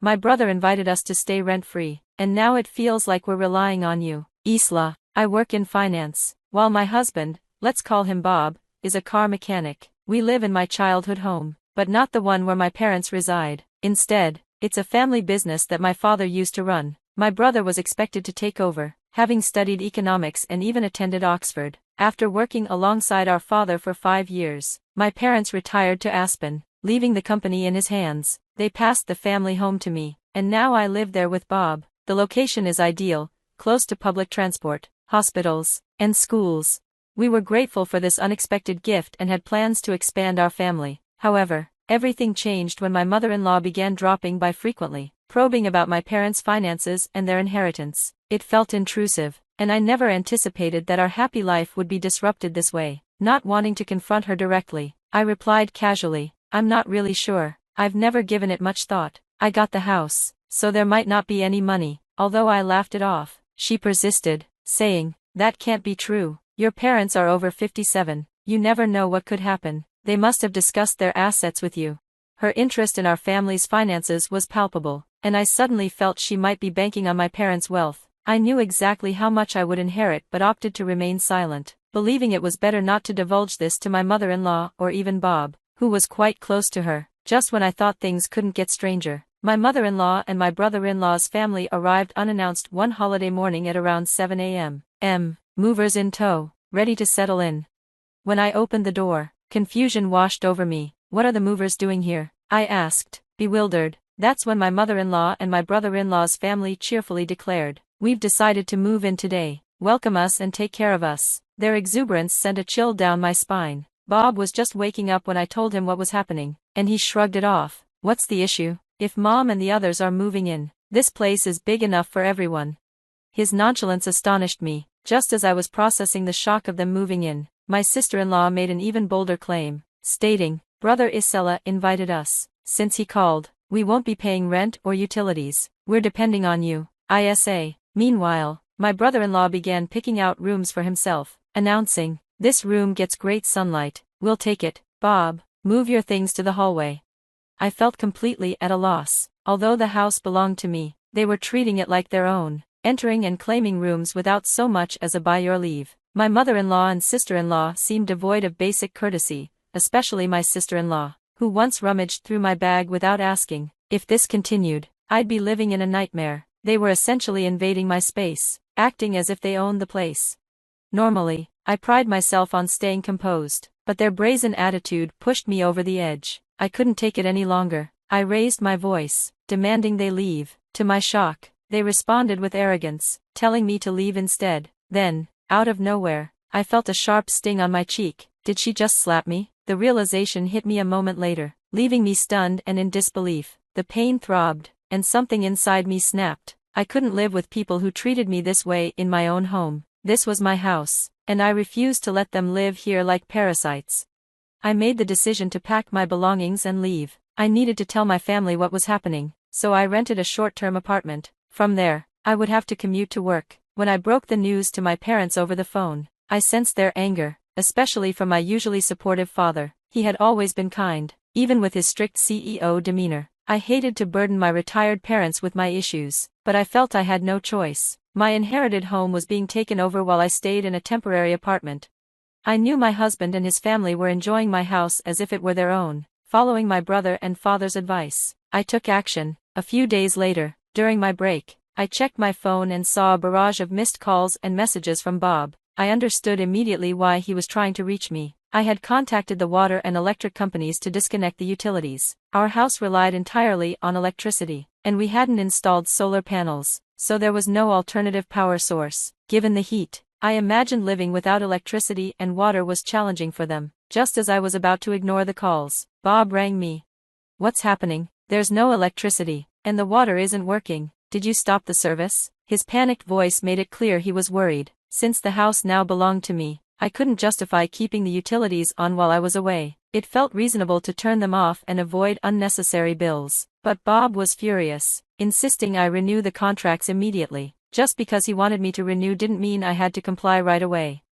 My brother invited us to stay rent-free, and now it feels like we're relying on you. Isla, I work in finance, while my husband, let's call him Bob, is a car mechanic. We live in my childhood home, but not the one where my parents reside. Instead, it's a family business that my father used to run. My brother was expected to take over, having studied economics and even attended Oxford. After working alongside our father for 5 years, my parents retired to Aspen, leaving the company in his hands. They passed the family home to me, and now I live there with Bob. The location is ideal, close to public transport, hospitals, and schools. We were grateful for this unexpected gift and had plans to expand our family. However, everything changed when my mother-in-law began dropping by frequently, probing about my parents' finances and their inheritance. It felt intrusive, and I never anticipated that our happy life would be disrupted this way. Not wanting to confront her directly, I replied casually, "I'm not really sure. I've never given it much thought. I got the house, so there might not be any money." Although I laughed it off, she persisted, saying, "That can't be true. Your parents are over 57, you never know what could happen. They must have discussed their assets with you." Her interest in our family's finances was palpable, and I suddenly felt she might be banking on my parents' wealth. I knew exactly how much I would inherit but opted to remain silent, believing it was better not to divulge this to my mother-in-law or even Bob, who was quite close to her. Just when I thought things couldn't get stranger, my mother-in-law and my brother-in-law's family arrived unannounced one holiday morning at around 7 a.m. Movers in tow, ready to settle in. When I opened the door, confusion washed over me. "What are the movers doing here?" I asked, bewildered. That's when my mother-in-law and my brother-in-law's family cheerfully declared, "We've decided to move in today. Welcome us and take care of us." Their exuberance sent a chill down my spine. Bob was just waking up when I told him what was happening, and he shrugged it off. "What's the issue? If Mom and the others are moving in, this place is big enough for everyone." His nonchalance astonished me. Just as I was processing the shock of them moving in, my sister-in-law made an even bolder claim, stating, "Brother Isela invited us. Since he called, we won't be paying rent or utilities. We're depending on you, ISA." Meanwhile, my brother-in-law began picking out rooms for himself, announcing, "This room gets great sunlight, we'll take it. Bob, move your things to the hallway." I felt completely at a loss. Although the house belonged to me, they were treating it like their own, entering and claiming rooms without so much as a "by your leave." My mother-in-law and sister-in-law seemed devoid of basic courtesy, especially my sister-in-law, who once rummaged through my bag without asking. If this continued, I'd be living in a nightmare. They were essentially invading my space, acting as if they owned the place. Normally, I pride myself on staying composed, but their brazen attitude pushed me over the edge. I couldn't take it any longer. I raised my voice, demanding they leave. To my shock, they responded with arrogance, telling me to leave instead. Then, out of nowhere, I felt a sharp sting on my cheek. Did she just slap me? The realization hit me a moment later, leaving me stunned and in disbelief. The pain throbbed, and something inside me snapped. I couldn't live with people who treated me this way in my own home. This was my house, and I refused to let them live here like parasites. I made the decision to pack my belongings and leave. I needed to tell my family what was happening, so I rented a short-term apartment. From there, I would have to commute to work. When I broke the news to my parents over the phone, I sensed their anger, especially from my usually supportive father. He had always been kind, even with his strict CEO demeanor. I hated to burden my retired parents with my issues, but I felt I had no choice. My inherited home was being taken over while I stayed in a temporary apartment. I knew my husband and his family were enjoying my house as if it were their own. Following my brother and father's advice, I took action. A few days later, during my break, I checked my phone and saw a barrage of missed calls and messages from Bob. I understood immediately why he was trying to reach me. I had contacted the water and electric companies to disconnect the utilities. Our house relied entirely on electricity, and we hadn't installed solar panels, so there was no alternative power source. Given the heat, I imagined living without electricity and water was challenging for them. Just as I was about to ignore the calls, Bob rang me. "What's happening? There's no electricity, and the water isn't working. Did you stop the service?" His panicked voice made it clear he was worried. Since the house now belonged to me, I couldn't justify keeping the utilities on while I was away. It felt reasonable to turn them off and avoid unnecessary bills. But Bob was furious, insisting I renew the contracts immediately. Just because he wanted me to renew didn't mean I had to comply right away.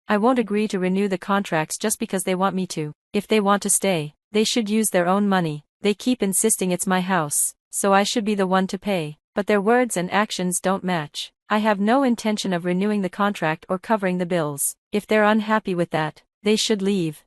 I won't agree to renew the contracts just because they want me to. If they want to stay, they should use their own money. They keep insisting it's my house, so I should be the one to pay, but their words and actions don't match. I have no intention of renewing the contract or covering the bills. If they're unhappy with that, they should leave.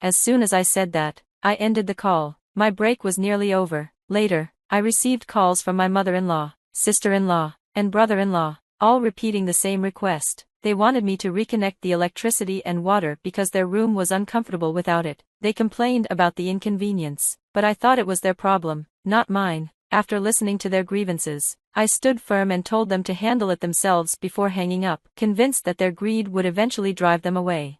As soon as I said that, I ended the call. My break was nearly over. Later, I received calls from my mother-in-law, sister-in-law, and brother-in-law, all repeating the same request. They wanted me to reconnect the electricity and water because their room was uncomfortable without it. They complained about the inconvenience, but I thought it was their problem, not mine. After listening to their grievances, I stood firm and told them to handle it themselves before hanging up, convinced that their greed would eventually drive them away.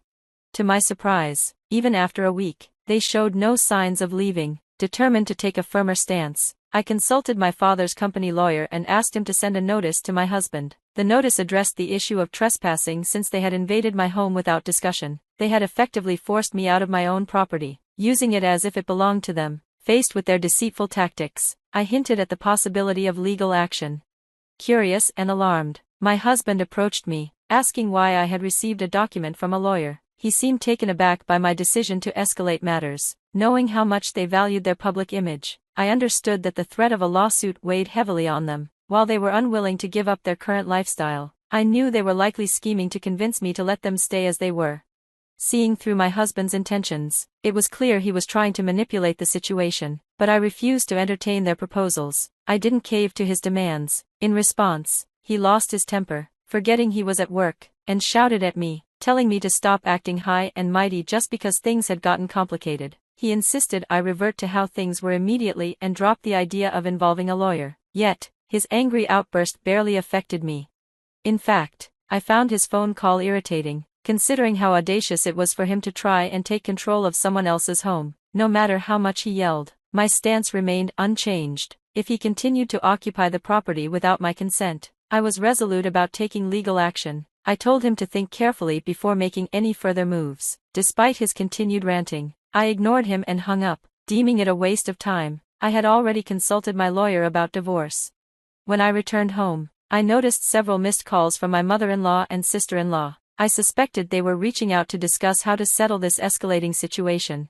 To my surprise, even after a week, they showed no signs of leaving. Determined to take a firmer stance, I consulted my father's company lawyer and asked him to send a notice to my husband. The notice addressed the issue of trespassing since they had invaded my home without discussion. They had effectively forced me out of my own property, using it as if it belonged to them. Faced with their deceitful tactics, I hinted at the possibility of legal action. Curious and alarmed, my husband approached me, asking why I had received a document from a lawyer. He seemed taken aback by my decision to escalate matters. Knowing how much they valued their public image, I understood that the threat of a lawsuit weighed heavily on them. While they were unwilling to give up their current lifestyle, I knew they were likely scheming to convince me to let them stay as they were. Seeing through my husband's intentions, it was clear he was trying to manipulate the situation, but I refused to entertain their proposals. I didn't cave to his demands. In response, he lost his temper, forgetting he was at work, and shouted at me, telling me to stop acting high and mighty just because things had gotten complicated. He insisted I revert to how things were immediately and drop the idea of involving a lawyer. Yet, his angry outburst barely affected me. In fact, I found his phone call irritating, considering how audacious it was for him to try and take control of someone else's home. No matter how much he yelled, my stance remained unchanged. If he continued to occupy the property without my consent, I was resolute about taking legal action. I told him to think carefully before making any further moves. Despite his continued ranting, I ignored him and hung up, deeming it a waste of time. I had already consulted my lawyer about divorce. When I returned home, I noticed several missed calls from my mother-in-law and sister-in-law. I suspected they were reaching out to discuss how to settle this escalating situation.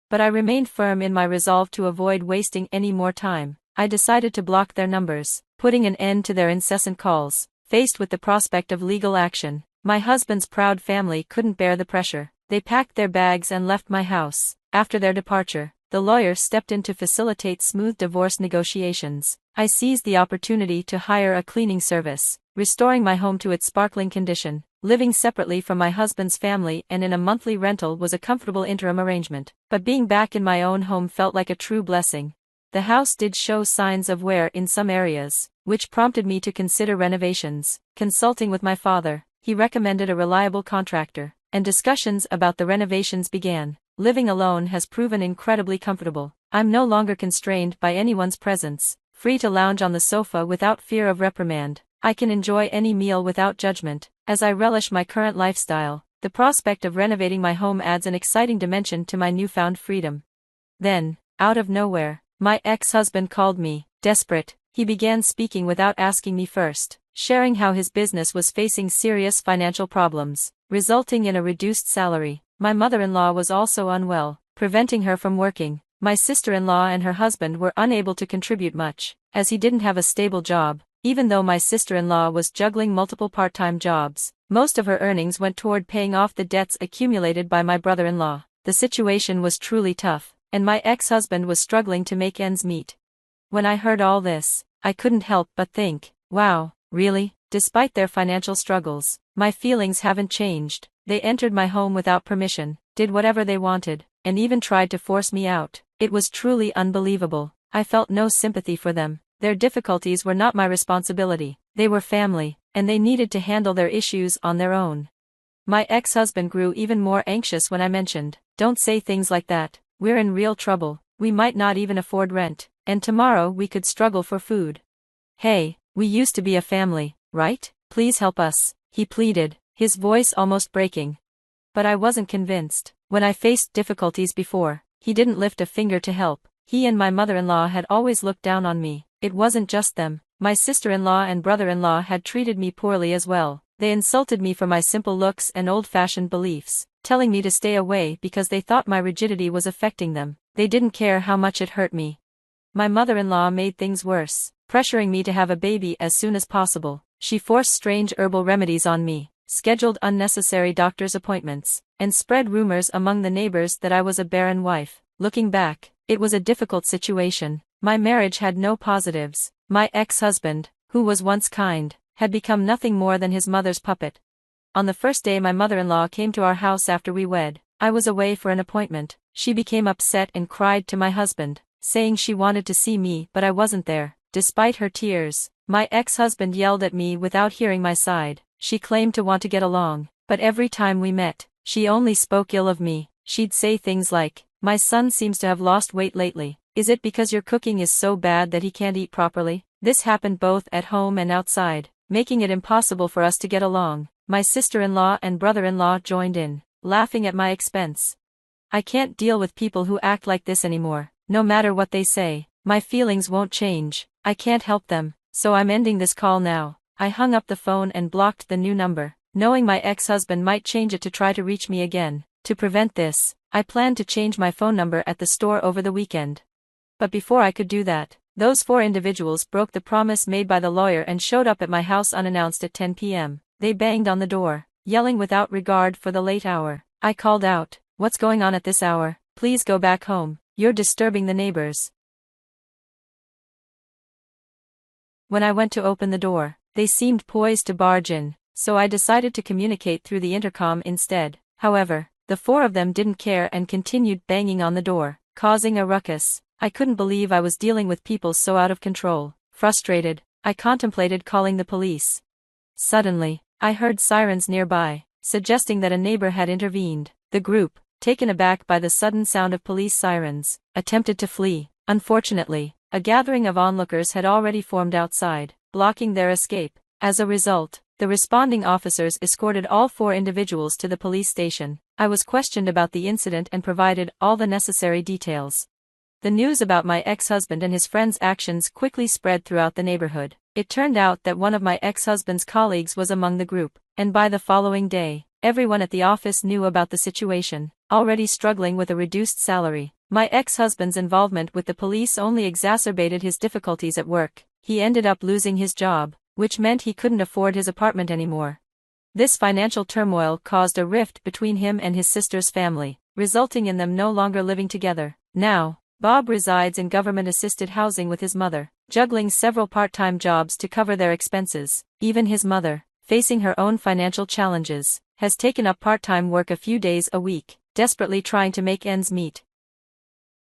But I remained firm in my resolve to avoid wasting any more time. I decided to block their numbers, putting an end to their incessant calls. Faced with the prospect of legal action, my husband's proud family couldn't bear the pressure. They packed their bags and left my house. After their departure, the lawyer stepped in to facilitate smooth divorce negotiations. I seized the opportunity to hire a cleaning service, restoring my home to its sparkling condition. Living separately from my husband's family and in a monthly rental was a comfortable interim arrangement, but being back in my own home felt like a true blessing. The house did show signs of wear in some areas, which prompted me to consider renovations. Consulting with my father, he recommended a reliable contractor, and discussions about the renovations began. Living alone has proven incredibly comfortable. I'm no longer constrained by anyone's presence, free to lounge on the sofa without fear of reprimand. I can enjoy any meal without judgment. As I relish my current lifestyle, the prospect of renovating my home adds an exciting dimension to my newfound freedom. Then, out of nowhere, my ex-husband called me. Desperate, he began speaking without asking me first, sharing how his business was facing serious financial problems, resulting in a reduced salary. My mother-in-law was also unwell, preventing her from working. My sister-in-law and her husband were unable to contribute much, as he didn't have a stable job. Even though my sister-in-law was juggling multiple part-time jobs, most of her earnings went toward paying off the debts accumulated by my brother-in-law. The situation was truly tough, and my ex-husband was struggling to make ends meet. When I heard all this, I couldn't help but think, wow, really? Despite their financial struggles, my feelings haven't changed. They entered my home without permission, did whatever they wanted, and even tried to force me out. It was truly unbelievable. I felt no sympathy for them. Their difficulties were not my responsibility. They were family, and they needed to handle their issues on their own. My ex-husband grew even more anxious when I mentioned, "Don't say things like that. We're in real trouble. We might not even afford rent, and tomorrow we could struggle for food. Hey, we used to be a family, right? Please help us," he pleaded, his voice almost breaking. But I wasn't convinced. When I faced difficulties before, he didn't lift a finger to help. He and my mother-in-law had always looked down on me. It wasn't just them. My sister-in-law and brother-in-law had treated me poorly as well. They insulted me for my simple looks and old-fashioned beliefs, telling me to stay away because they thought my rigidity was affecting them. They didn't care how much it hurt me. My mother-in-law made things worse, pressuring me to have a baby as soon as possible. She forced strange herbal remedies on me, scheduled unnecessary doctor's appointments, and spread rumors among the neighbors that I was a barren wife. Looking back, it was a difficult situation. My marriage had no positives. My ex-husband, who was once kind, had become nothing more than his mother's puppet. On the first day my mother-in-law came to our house after we wed, I was away for an appointment. She became upset and cried to my husband, saying she wanted to see me but I wasn't there. Despite her tears, my ex-husband yelled at me without hearing my side. She claimed to want to get along, but every time we met, she only spoke ill of me. She'd say things like, "My son seems to have lost weight lately. Is it because your cooking is so bad that he can't eat properly?" This happened both at home and outside, making it impossible for us to get along. My sister-in-law and brother-in-law joined in, laughing at my expense. I can't deal with people who act like this anymore. No matter what they say, my feelings won't change. I can't help them, so I'm ending this call now. I hung up the phone and blocked the new number, knowing my ex-husband might change it to try to reach me again. To prevent this, I planned to change my phone number at the store over the weekend. But before I could do that, those 4 individuals broke the promise made by the lawyer and showed up at my house unannounced at 10 p.m. They banged on the door, yelling without regard for the late hour. I called out, "What's going on at this hour? Please go back home. You're disturbing the neighbors." When I went to open the door, they seemed poised to barge in, so I decided to communicate through the intercom instead. However, the 4 of them didn't care and continued banging on the door, causing a ruckus. I couldn't believe I was dealing with people so out of control. Frustrated, I contemplated calling the police. Suddenly, I heard sirens nearby, suggesting that a neighbor had intervened. The group, taken aback by the sudden sound of police sirens, attempted to flee. Unfortunately, a gathering of onlookers had already formed outside, blocking their escape. As a result, the responding officers escorted all 4 individuals to the police station. I was questioned about the incident and provided all the necessary details. The news about my ex-husband and his friend's actions quickly spread throughout the neighborhood. It turned out that one of my ex-husband's colleagues was among the group, and by the following day, everyone at the office knew about the situation. Already struggling with a reduced salary, my ex-husband's involvement with the police only exacerbated his difficulties at work. He ended up losing his job, which meant he couldn't afford his apartment anymore. This financial turmoil caused a rift between him and his sister's family, resulting in them no longer living together. Now, Bob resides in government-assisted housing with his mother, juggling several part-time jobs to cover their expenses. Even his mother, facing her own financial challenges, has taken up part-time work a few days a week, desperately trying to make ends meet.